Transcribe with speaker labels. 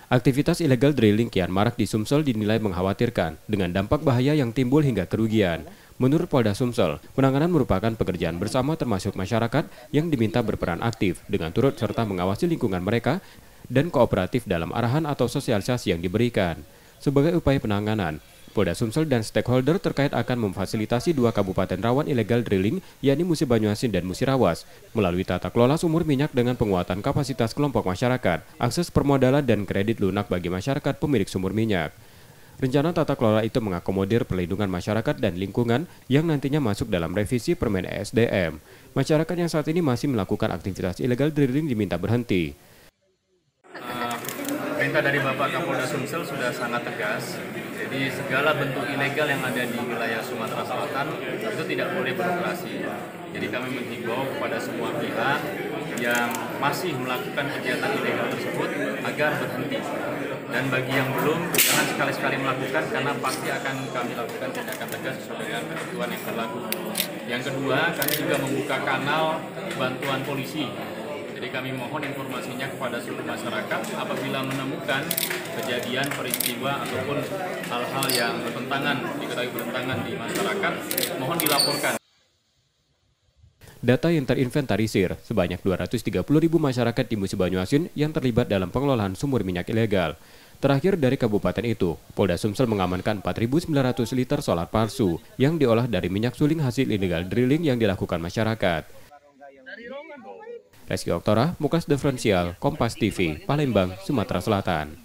Speaker 1: Aktivitas ilegal drilling kian marak di Sumsel dinilai mengkhawatirkan dengan dampak bahaya yang timbul hingga kerugian. Menurut Polda Sumsel, penanganan merupakan pekerjaan bersama termasuk masyarakat yang diminta berperan aktif dengan turut serta mengawasi lingkungan mereka dan kooperatif dalam arahan atau sosialisasi yang diberikan. Sebagai upaya penanganan, Polda Sumsel dan stakeholder terkait akan memfasilitasi 2 kabupaten rawan ilegal drilling, yakni Musi Banyuasin dan Musirawas, melalui tata kelola sumur minyak dengan penguatan kapasitas kelompok masyarakat, akses permodalan dan kredit lunak bagi masyarakat pemilik sumur minyak. Rencana tata kelola itu mengakomodir perlindungan masyarakat dan lingkungan yang nantinya masuk dalam revisi Permen ESDM. Masyarakat yang saat ini masih melakukan aktivitas ilegal drilling diminta berhenti.
Speaker 2: Perintah dari Bapak Kapolda Sumsel sudah sangat tegas. Jadi segala bentuk ilegal yang ada di wilayah Sumatera Selatan itu tidak boleh beroperasi. Jadi kami menghimbau kepada semua pihak yang masih melakukan kegiatan ilegal tersebut agar berhenti. Dan bagi yang belum, jangan sekali-sekali melakukan karena pasti akan kami lakukan tindakan tegas sesuai dengan ketentuan yang berlaku. Yang kedua, kami juga membuka kanal bantuan polisi. Jadi kami mohon informasinya kepada seluruh masyarakat apabila menemukan kejadian, peristiwa, ataupun hal-hal yang diketahui bertentangan di masyarakat, mohon dilaporkan.
Speaker 1: Data yang terinventarisir, sebanyak 230.000 masyarakat di Musi Banyuasin yang terlibat dalam pengelolaan sumur minyak ilegal. Terakhir dari kabupaten itu, Polda Sumsel mengamankan 4.900 liter solar palsu yang diolah dari minyak suling hasil illegal drilling yang dilakukan masyarakat. Reski Oktora, Mukas Diferensial, Kompas TV, Palembang, Sumatera Selatan.